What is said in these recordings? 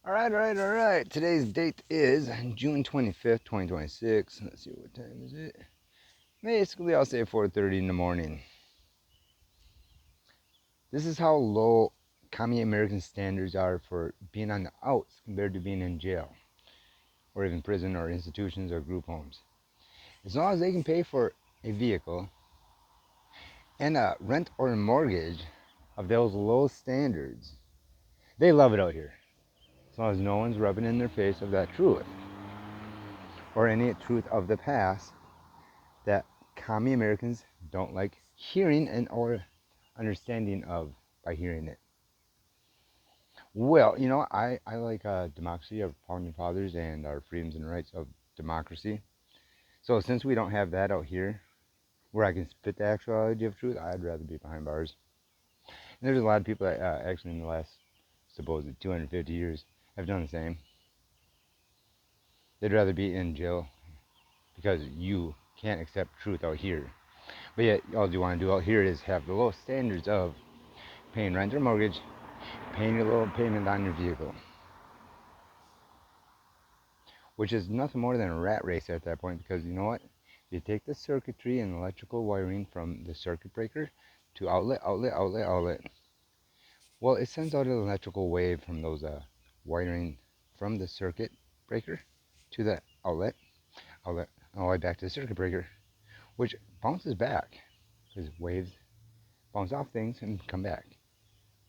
All right. Today's date is June 25th, 2026. Let's see, what time is it? Basically, I'll say 4:30 in the morning. This is how low commie American standards are for being on the outs compared to being in jail, or even prison, or institutions, or group homes. As long as they can pay for a vehicle and a rent or a mortgage of those low standards, they love it out here. As long as no one's rubbing in their face of that truth, or any truth of the past that commie Americans don't like hearing and or understanding of by hearing it. Well, I like democracy, our founding fathers, and our freedoms and rights of democracy. So since we don't have that out here, where I can spit the actuality of truth, I'd rather be behind bars. And there's a lot of people that actually in the last supposed 250 years have done the same. They'd rather be in jail because you can't accept truth out here. But yet, all you want to do out here is have the low standards of paying rent or mortgage, paying your little payment on your vehicle, which is nothing more than a rat race at that point. Because you know what? You take the circuitry and electrical wiring from the circuit breaker to outlet, outlet, outlet, outlet. Well, it sends out an electrical wave from those wiring from the circuit breaker to the outlet, outlet, all the way back to the circuit breaker, which bounces back because waves bounce off things and come back.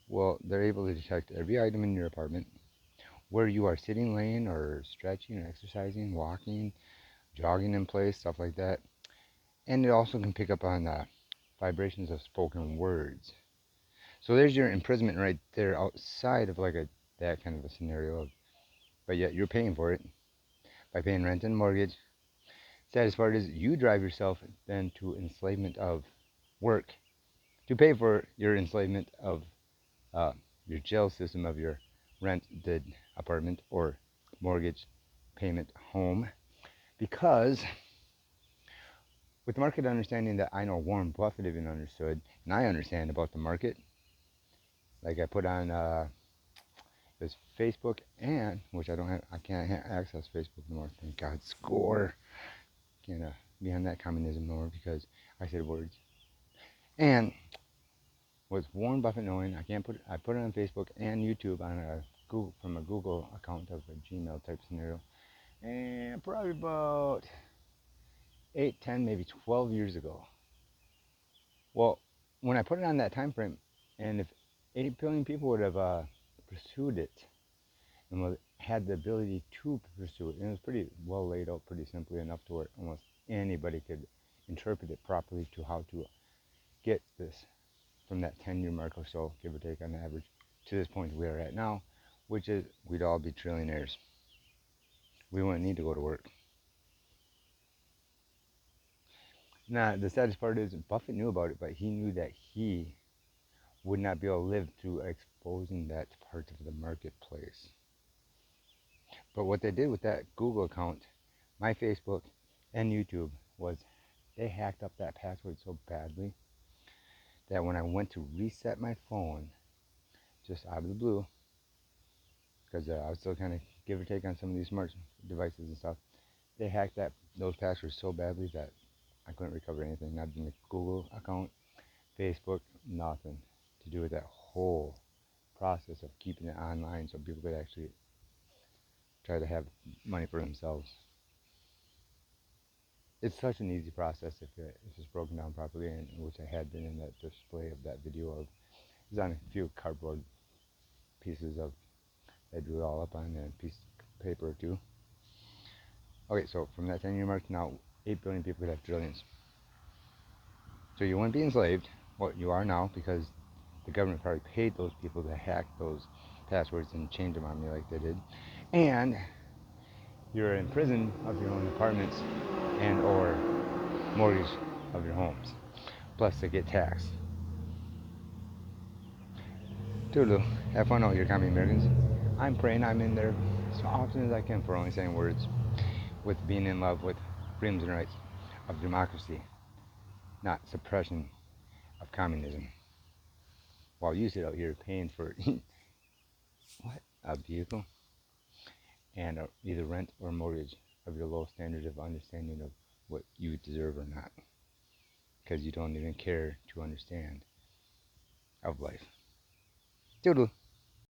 Well, they're able to detect every item in your apartment, where you are sitting, laying, or stretching, or exercising, walking, jogging in place, stuff like that. And it also can pick up on vibrations of spoken words. So there's your imprisonment right there outside of like that kind of a scenario. But yet you're paying for it by paying rent and mortgage. Saddest part is you drive yourself then to enslavement of work to pay for your enslavement of uh, your jail system of your rented apartment or mortgage payment home. Because with the market understanding that I know Warren Buffett even understood, and I understand about the market, like I put on this Facebook, and which I can't access Facebook anymore. Thank God, score. Can't be on that communism anymore because I said words. And with Warren Buffett knowing, I put it on Facebook and YouTube on a Google from a Google account of a Gmail type scenario, and probably about 8, 10, maybe 12 years ago. Well, when I put it on that time frame, and if 8 billion people would have pursued it and had the ability to pursue it, and it was pretty well laid out, pretty simply enough to where almost anybody could interpret it properly to how to get this from that 10-year mark or so, give or take on average, to this point we are at now, which is we'd all be trillionaires. We wouldn't need to go to work. Now, the saddest part is Buffett knew about it, but he knew that he would not be able to live through exposing that part of the marketplace. But what they did with that Google account, my Facebook, and YouTube was they hacked up that password so badly that when I went to reset my phone, just out of the blue, because I was still kind of give or take on some of these smart devices and stuff, they hacked those passwords so badly that I couldn't recover anything. Not in the Google account, Facebook, nothing to do with that whole process of keeping it online so people could actually try to have money for themselves. It's such an easy process if it's broken down properly, and which I had been in that display of that video of. It's on a few cardboard pieces of I drew it all up on and a piece of paper or two. Okay, so from that 10-year mark to now, 8 billion people could have trillions. So you wouldn't be enslaved, what you are now, because the government probably paid those people to hack those passwords and change them on me like they did. And you're in prison of your own apartments and or mortgage of your homes. Plus they get taxed. Toodaloo. Have fun out here, commie Americans. I'm praying I'm in there as often as I can for only saying words with being in love with freedoms and rights of democracy, not suppression of communism. While you sit out here paying for what? A vehicle? and either rent or mortgage of your low standard of understanding of what you deserve or not, because you don't even care to understand of life. Doodle.